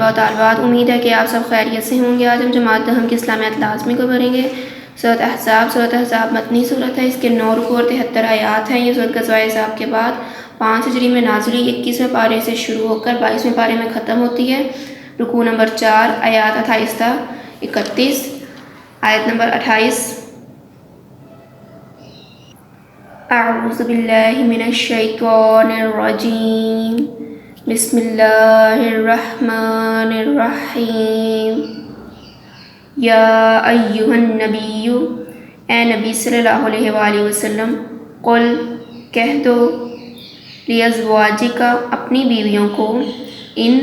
اللہ تعالیٰ بعد امید ہے کہ آپ سب خیریت سے ہوں گے۔ آج ہم جماعت دہم کی اسلامیات لازمی کو پڑھیں گے۔ سورۃ احزاب مدنی صورت ہے، اس کے 9 رکوع اور 73 آیات ہیں۔ یہ سورۃ غزوہ احزاب کے بعد 5 ہجری میں نازل ہوئی، 21ویں پارے سے شروع ہو کر 22ویں پارے میں ختم ہوتی ہے۔ رکوع نمبر 4 آیات 28 تا 31۔ آیت نمبر 28۔ اعوذ باللہ من الشیطان الرجیم، بسم اللہ الرحمن الرحیم۔ یا ایہا النبی، اے نبی صلی اللہ علیہ وآلہ وسلم، قل کہہ دو، لازواجک اپنی بیویوں کو، ان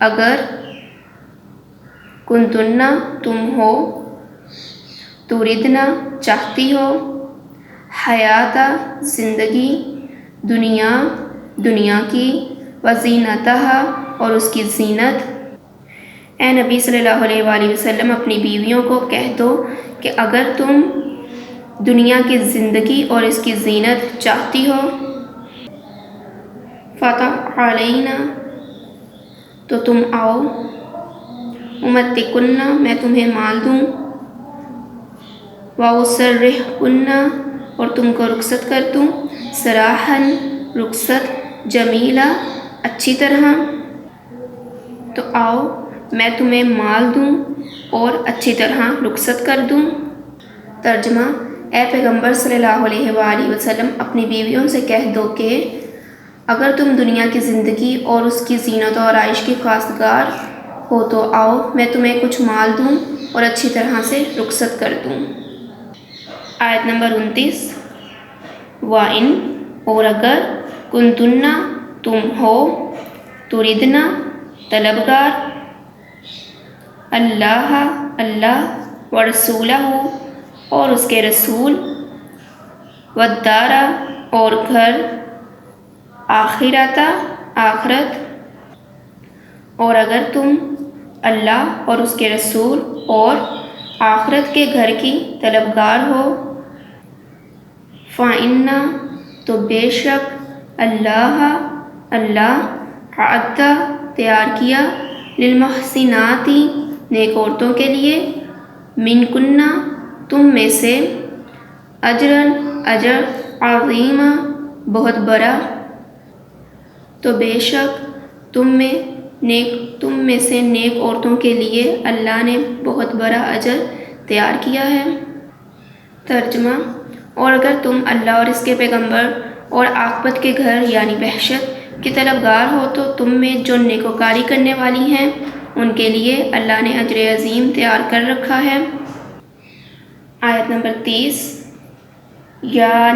اگر، کنتن تم ہو، تردن چاہتی ہو، حیات زندگی، دنیا کی، وزینتہا اور اس کی زینت۔ اے نبی صلی اللہ علیہ وآلہ وسلم اپنی بیویوں کو کہہ دو کہ اگر تم دنیا کی زندگی اور اس کی زینت چاہتی ہو، فتعالینا تو تم آؤ، امتعکن میں تمہیں مال دوں، واسرحکن اور تم کو رخصت کر دوں، سراحا رخصت، جمیلا اچھی طرح، تو آؤ میں تمہیں مال دوں اور اچھی طرح رخصت کر دوں۔ ترجمہ: اے پیغمبر صلی اللہ علیہ وآلہ وسلم اپنی بیویوں سے کہہ دو کہ اگر تم دنیا کی زندگی اور اس کی زینت و آرائش کی خواستگار ہو تو آؤ میں تمہیں کچھ مال دوں اور اچھی طرح سے رخصت کر دوں۔ آیت نمبر 29۔ وَإِنْ اور اگر، کنتن تم ہو، تردن طلبگار، اللہ ورسولہ اور اس کے رسول، والدار اور گھر، آخرت، اور اگر تم اللہ اور اس کے رسول اور آخرت کے گھر کی طلبگار ہو، فَإِنَّ تو بے شک اللہ اعد تیار کیا، للمحسنات نیک عورتوں کے لیے، منکن تم میں سے، اجر عظیما بہت بڑا، تو بے شک تم میں سے نیک عورتوں کے لیے اللہ نے بہت بڑا اجر تیار کیا ہے۔ ترجمہ: اور اگر تم اللہ اور اس کے پیغمبر اور عاقبت کے گھر یعنی بہشت کی طلبگار ہو تو تم میں جو نیکوکاری کرنے والی ہیں ان کے لیے اللہ نے اجر عظیم تیار کر رکھا ہے۔ آیت نمبر 30۔ یا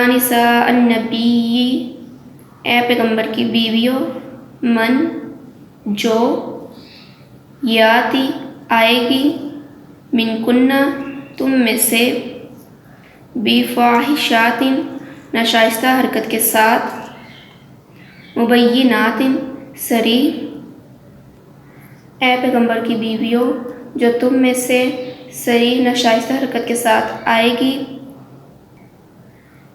نساء النبی، اے پیغمبر کی بیویوں، من جو، یاتی آئے گی، منکن تم میں سے، بفاحشات ناشائستہ حرکت کے ساتھ، مبینات صریح، اے پیغمبر کی بیویوں جو تم میں سے صریح ناشائستہ حرکت کے ساتھ آئے گی،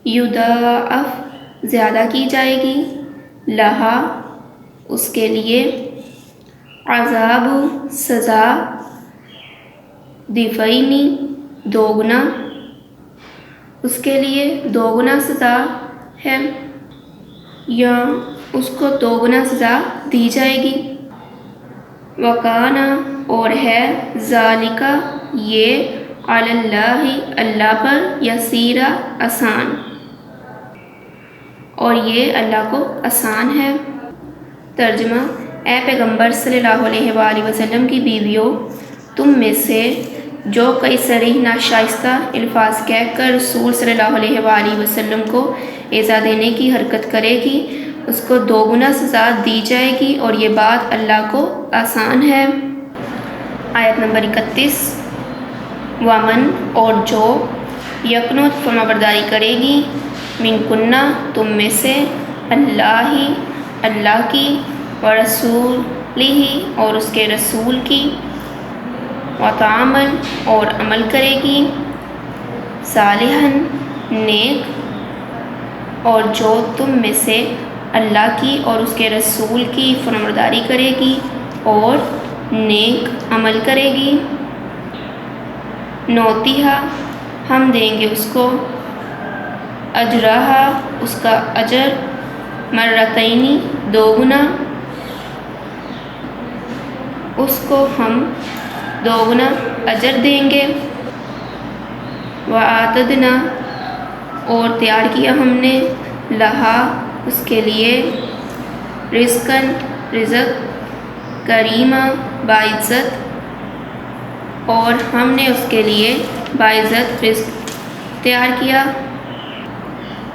یضاعف زیادہ کی جائے گی، لہا اس کے لیے، عذاب سزا، ضعفین دوگنا، اس کے لیے دوگنا سزا ہے یا اس کو دوگنا سزا دی جائے گی۔ وکان اور ہے، ذالک یہ، علی اللہ پر، یسیرا آسان، اور یہ اللہ کو آسان ہے۔ ترجمہ: اے پیغمبر صلی اللہ علیہ وآلہ وسلم کی بیویوں، تم میں سے جو کئی صریح ناشائستہ الفاظ کہہ کر رسول صلی اللہ علیہ وآلہ وسلم کو ایذا دینے کی حرکت کرے گی اس کو دوگنا سزا دی جائے گی اور یہ بات اللہ کو آسان ہے۔ آیت نمبر 31۔ ومن اور جو، یقنت فرمانبرداری کرے گی، منکن تم میں سے، اللہ کی، ورسولہ اور اس کے رسول کی، وتعمل اور عمل کرے گی، صالحاً نیک، اور جو تم میں سے اللہ کی اور اس کے رسول کی فرمانبرداری کرے گی اور نیک عمل کرے گی، نوتیہا ہم دیں گے اس کو، اجرہا اس کا اجر، مرتینی دو گنا، اس کو ہم دو گنا اجر دیں گے، وَأَعْتَدْنَا اور تیار کیا ہم نے، لہا اس کے لیے، رزقاً رزق، کریما باعزت، اور ہم نے اس کے لیے باعزت رزق تیار کیا۔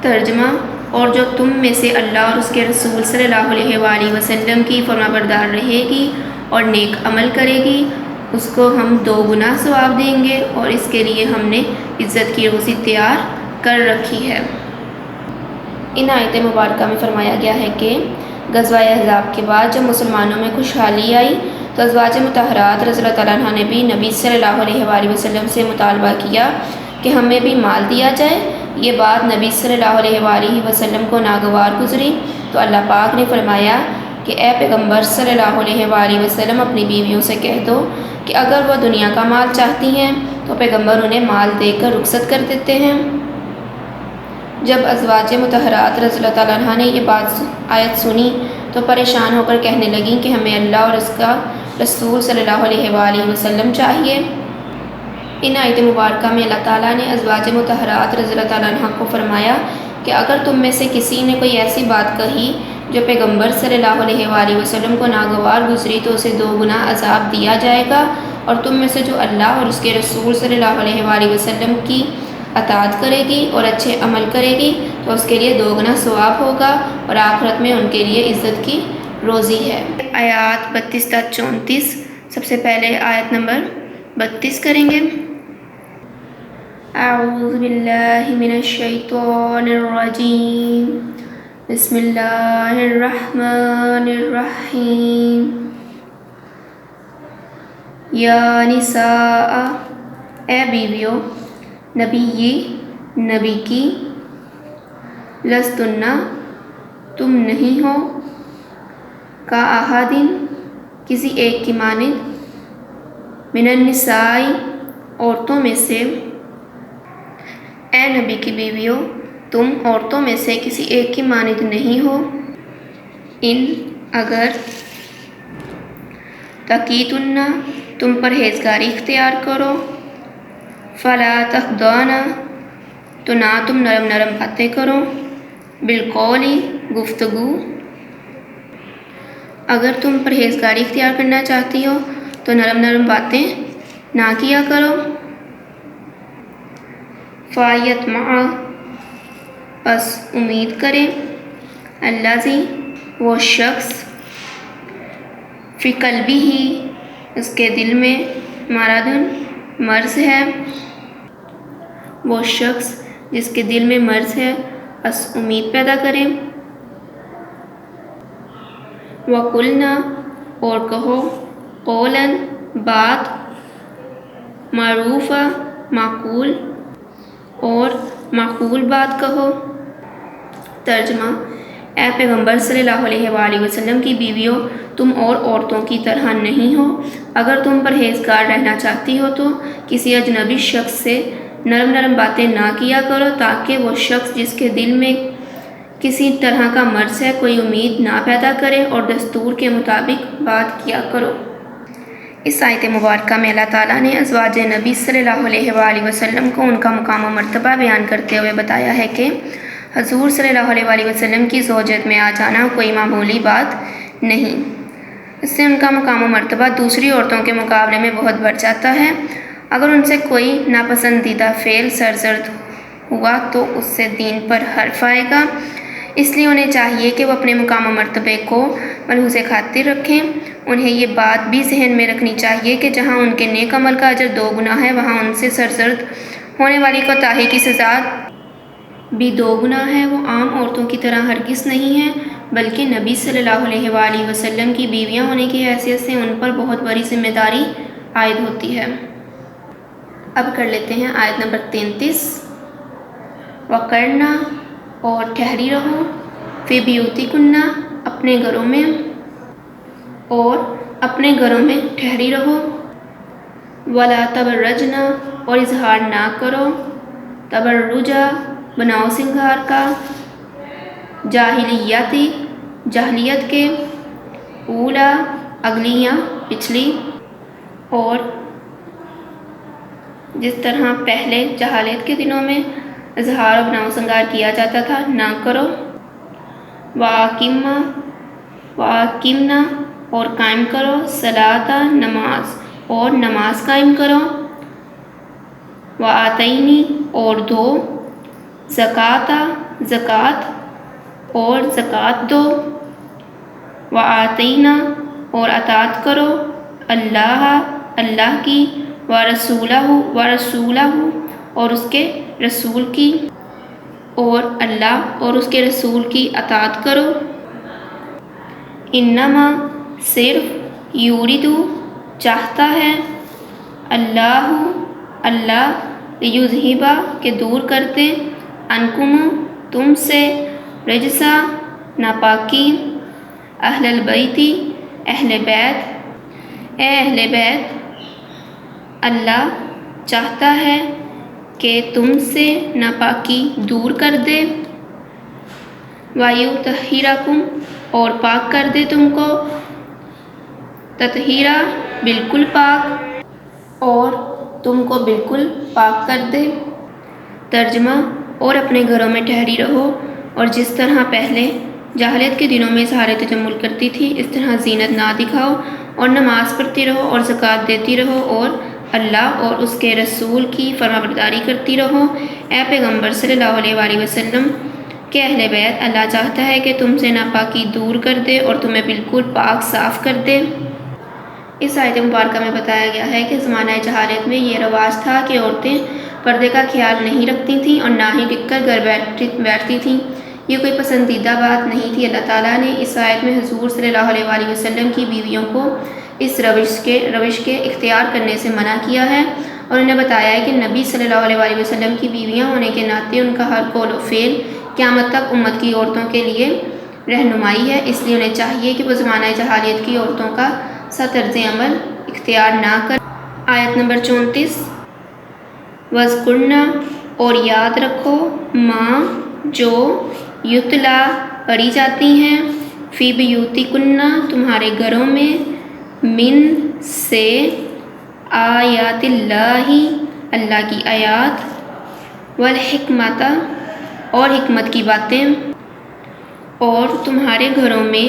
ترجمہ: اور جو تم میں سے اللہ اور اس کے رسول صلی اللہ علیہ وآلہ وسلم کی فرمانبردار رہے گی اور نیک عمل کرے گی، اس کو ہم دو گنا ثواب دیں گے اور اس کے لیے ہم نے عزت کی روزی تیار کر رکھی ہے۔ ان آیت مبارکہ میں فرمایا گیا ہے کہ غزوہ احزاب کے بعد جب مسلمانوں میں خوشحالی آئی تو ازواج مطہرات رضی اللہ تعالیٰ عنہ نے بھی نبی صلی اللہ علیہ وآلہ وسلم سے مطالبہ کیا کہ ہمیں بھی مال دیا جائے۔ یہ بات نبی صلی اللہ علیہ وآلہ وسلم کو ناگوار گزری تو اللہ پاک نے فرمایا کہ اے پیغمبر صلی اللہ علیہ وآلہ وسلم اپنی بیویوں سے کہہ دو کہ اگر وہ دنیا کا مال چاہتی ہیں تو پیغمبر انہیں مال دے کر رخصت کر دیتے ہیں۔ جب ازواج مطہرات رضی اللہ تعالیٰ عنہ نے یہ آیت سنی تو پریشان ہو کر کہنے لگیں کہ ہمیں اللہ اور اس کا رسول صلی اللہ علیہ وآلہ وسلم چاہیے۔ ان آیت مبارکہ میں اللہ تعالیٰ نے ازواج مطہرات رضی اللہ تعالیٰ عنہ کو فرمایا کہ اگر تم میں سے کسی نے کوئی ایسی بات کہی جو پیغمبر صلی اللہ علیہ وآلہ وسلم کو ناگوار گزری تو اسے دو گنا عذاب دیا جائے گا، اور تم میں سے جو اللہ اور اس کے رسول صلی اللہ علیہ وآلہ وسلم کی اطاعت کرے گی اور اچھے عمل کرے گی تو اس کے لیے دو گنا ثواب ہوگا اور آخرت میں ان کے لیے عزت کی روزی ہے۔ آیات 32 تا 34۔ سب سے پہلے آیت نمبر 32 کریں گے۔ اعوذ باللہ من الشیطان الرجیم، بسم اللہ الرحمن الرحیم۔ یا نساء، اے بیویو، نبی کی، لستنہ تم نہیں ہو، کا احدٍ کسی ایک کی مانند، من النساء عورتوں میں سے، اے نبی کی بیویو تم عورتوں میں سے کسی ایک کی مانند نہیں ہو، ان اگر، تقیتن تم پرہیزگاری اختیار کرو، فلا تخضعن تو نہ تم نرم نرم باتیں کرو، بالقول گفتگو، اگر تم پرہیزگاری اختیار کرنا چاہتی ہو تو نرم نرم باتیں نہ کیا کرو، فَيَطْمَعَ پس امید کرے، الذی وہ شخص، فی قلبہ اس کے دل میں، مرض مرض ہے، وہ شخص جس کے دل میں مرض ہے بس امید پیدا کرے، وَقُلْنَا اور کہو، قولاً بات، معروفہ معقول اور معقول بات کہو۔ ترجمہ: اے پیغمبر صلی اللہ علیہ وآلہ وسلم کی بیویوں، تم اور عورتوں کی طرح نہیں ہو، اگر تم پرہیزگار رہنا چاہتی ہو تو کسی اجنبی شخص سے نرم نرم باتیں نہ کیا کرو تاکہ وہ شخص جس کے دل میں کسی طرح کا مرض ہے کوئی امید نہ پیدا کرے، اور دستور کے مطابق بات کیا کرو۔ اس آیت مبارکہ میں اللہ تعالیٰ نے ازواج نبی صلی اللہ علیہ وآلہ وسلم کو ان کا مقام و مرتبہ بیان کرتے ہوئے بتایا ہے کہ حضور صلی اللہ علیہ وآلہ وسلم کی زوجیت میں آ جانا کوئی معمولی بات نہیں، اس سے ان کا مقام و مرتبہ دوسری عورتوں کے مقابلے میں بہت بڑھ جاتا ہے۔ اگر ان سے کوئی ناپسندیدہ فعل سرزد ہوا تو اس سے دین پر حرف آئے گا، اس لیے انہیں چاہیے کہ وہ اپنے مقام و مرتبے کو ملحوظ خاطر رکھیں۔ انہیں یہ بات بھی ذہن میں رکھنی چاہیے کہ جہاں ان کے نیک عمل کا اجر دو گنا ہے وہاں ان سے سرزد ہونے والی کوتاہی کی سزا بھی دو گنا ہے۔ وہ عام عورتوں کی طرح ہرگز نہیں ہیں بلکہ نبی صلی اللہ علیہ وآلہ وسلم کی بیویاں ہونے کی حیثیت سے ان پر بہت بڑی ذمہ داری عائد ہوتی ہے۔ اب کر لیتے ہیں آیت نمبر 33۔ وَقَرْنَ اور ٹھہری رہو، فی بیوتکن اپنے گھروں میں، اور اپنے گھروں میں ٹھہری رہو، ولا تبرجن اور اظہار نہ کرو، تبرجا بناؤ سنگھار کا، جاہلیتی جاہلیت کے، اولا اگلی یا پچھلی، اور جس طرح پہلے جہالت کے دنوں میں اظہار و بناؤ سنگار کیا جاتا تھا نہ کرو، واقیمنا اور قائم کرو، صلاۃ نماز اور نماز قائم کرو، وآتینی اور دو، زکوٰۃ زکوٰۃ اور زکوٰۃ دو، وآتینا اور اطاعت کرو، اللہ اللہ کی، ورسولہ اور اس کے رسول کی، اور اللہ اور اس کے رسول کی اطاعت کرو، انما صرف یوریدو چاہتا ہے، اللہ لیذہبا کہ دور کرتے، عنکم تم سے، رجسا ناپاکی، اہل البیت اہل بیت، اے اہل بیت، اللہ چاہتا ہے کہ تم سے ناپاکی دور کر دے، وَیُطَہِّرَکُم اور پاک کر دے تم کو، تطہیرا بالکل پاک، اور تم کو بالکل پاک کر دے۔ ترجمہ، اور اپنے گھروں میں ٹھہری رہو، اور جس طرح پہلے جاہلیت کے دنوں میں اظہار تجمل کرتی تھی اس طرح زینت نہ دکھاؤ، اور نماز پڑھتی رہو اور زکوٰۃ دیتی رہو، اور اللہ اور اس کے رسول کی فرمانبرداری کرتی رہو۔ اے پیغمبر صلی اللہ علیہ وآلہ وسلم کے اہل بیت، اللہ چاہتا ہے کہ تم سے ناپاکی دور کر دے اور تمہیں بالکل پاک صاف کر دے۔ اس آیت مبارکہ میں بتایا گیا ہے کہ زمانہ جہالت میں یہ رواج تھا کہ عورتیں پردے کا خیال نہیں رکھتی تھیں اور نہ ہی ٹک کر گھر بیٹھتی تھیں۔ یہ کوئی پسندیدہ بات نہیں تھی۔ اللہ تعالیٰ نے اس آیت میں حضور صلی اللہ علیہ وآلہ وسلم کی بیویوں کو اس روش کے اختیار کرنے سے منع کیا ہے، اور انہیں بتایا ہے کہ نبی صلی اللہ علیہ وآلہ وسلم کی بیویاں ہونے کے ناطے ان کا ہر قول و فعل قیامت تک امت کی عورتوں کے لیے رہنمائی ہے، اس لیے انہیں چاہیے کہ وہ زمانہ جہالیت کی عورتوں کا سا طرز عمل اختیار نہ کر۔ آیت نمبر 34، وَاذْكُرْنَ اور یاد رکھو، ماں جو یتلا پڑھی جاتی ہیں، فی بیوتکن تمہارے گھروں میں، من سے، آیات اللہ اللہ کی آیات، والحکمت اور حکمت کی باتیں، اور تمہارے گھروں میں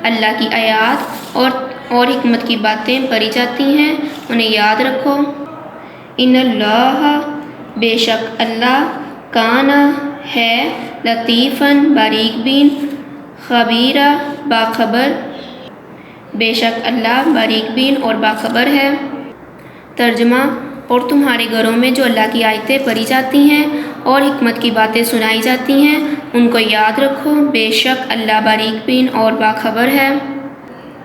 اللہ کی آیات اور حکمت کی باتیں پڑھی جاتی ہیں، انہیں یاد رکھو۔ ان اللہ بے شک اللہ، کان ہے، لطیفاً باریک بین، خبیرہ باخبر، بے شک اللہ باریک بین اور باخبر ہے۔ ترجمہ، اور تمہارے گھروں میں جو اللہ کی آیتیں پڑھی جاتی ہیں اور حکمت کی باتیں سنائی جاتی ہیں ان کو یاد رکھو، بے شک اللہ باریک بین اور باخبر ہے۔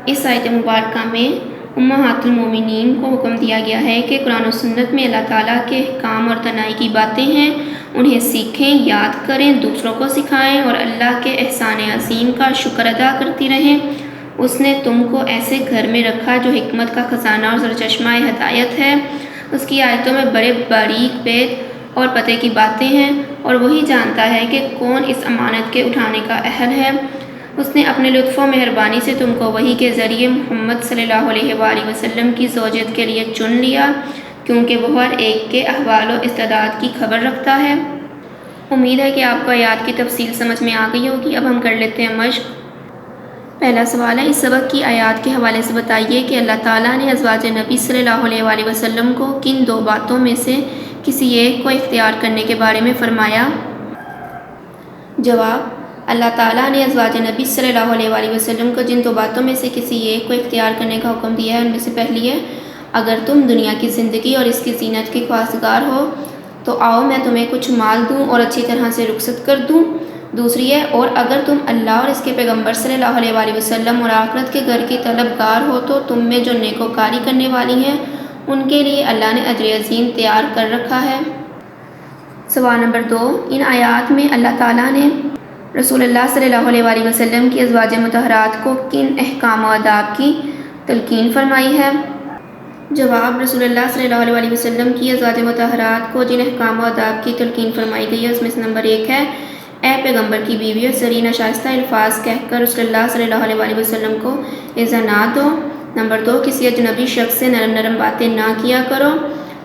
اس آیت مبارکہ میں امہات المومنین کو حکم دیا گیا ہے کہ قرآن و سنت میں اللہ تعالیٰ کے احکام اور تنہائی کی باتیں ہیں، انہیں سیکھیں، یاد کریں، دوسروں کو سکھائیں اور اللہ کے احسان عظیم کا شکر ادا کرتی رہیں۔ اس نے تم کو ایسے گھر میں رکھا جو حکمت کا خزانہ اور سرچشمہ ہدایت ہے، اس کی آیتوں میں بڑے باریک بید اور پتے کی باتیں ہیں، اور وہی جانتا ہے کہ کون اس امانت کے اٹھانے کا اہل ہے۔ اس نے اپنے لطف و مہربانی سے تم کو وحی کے ذریعے محمد صلی اللہ علیہ وآلہ وسلم کی زوجیت کے لیے چن لیا، کیونکہ وہ ہر ایک کے احوال و استعداد کی خبر رکھتا ہے۔ امید ہے کہ آپ کو آیات کی تفصیل سمجھ میں آ گئی ہوگی۔ اب ہم کر لیتے ہیں مشق۔ پہلا سوال ہے، اس سبق کی آیات کے حوالے سے بتائیے کہ اللہ تعالیٰ نے ازواج نبی صلی اللہ علیہ وآلہ وسلم کو کن دو باتوں میں سے کسی ایک کو اختیار کرنے کے بارے میں فرمایا؟ جواب، اللہ تعالیٰ نے ازواج نبی صلی اللہ علیہ وآلہ وسلم کو جن دو باتوں میں سے کسی ایک کو اختیار کرنے کا حکم دیا ہے ان میں سے پہلی ہے، اگر تم دنیا کی زندگی اور اس کی زینت کی خواستگار ہو تو آؤ میں تمہیں کچھ مال دوں اور اچھی طرح سے رخصت کر دوں۔ دوسری ہے، اور اگر تم اللہ اور اس کے پیغمبر صلی اللہ علیہ وآلہ وسلم اور آخرت کے گھر کی طلبگار ہو تو تم میں جو نیکوکاری کرنے والی ہیں ان کے لیے اللہ نے اجر عظیم تیار کر رکھا ہے۔ سوال نمبر 2، ان آیات میں اللہ تعالیٰ نے رسول اللہ صلی اللہ علیہ وآلہ وسلم کی ازواج مطہرات کو کن احکام و آداب کی تلقین فرمائی ہے؟ جواب: رسول اللہ صلی اللہ علیہ وآلہ وسلم کی ازواج مطہرات کو جن احکام و آداب کی تلقین فرمائی گئی ہے اس میں سے نمبر 1 ہے اے پیغمبر کی بیویوں زرین ناشائستہ الفاظ کہہ کر رسول اللہ صلی اللہ علیہ وآلہ وسلم کو ایذا نہ دو۔ نمبر 2 کسی اجنبی شخص سے نرم نرم باتیں نہ کیا کرو۔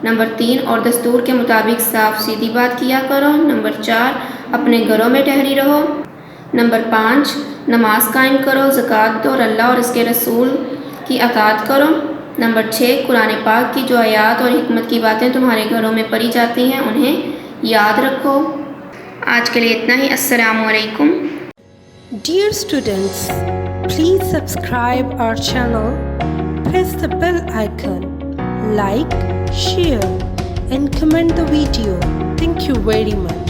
نمبر 3 اور دستور کے مطابق صاف سیدھی بات کیا کرو۔ نمبر 4 اپنے گھروں میں ٹھہری رہو۔ نمبر 5 نماز قائم کرو، زکوٰۃ دو اور اللہ اور اس کے رسول کی اطاعت کرو۔ نمبر 6 قرآن پاک کی جو آیات اور حکمت کی باتیں تمہارے گھروں میں پڑھی جاتی ہیں انہیں یاد رکھو۔ آج کے لیے اتنا ہی۔ السلام علیکم۔ Dear students, please subscribe our channel, press the bell icon, like, share and comment the video. Thank you very much.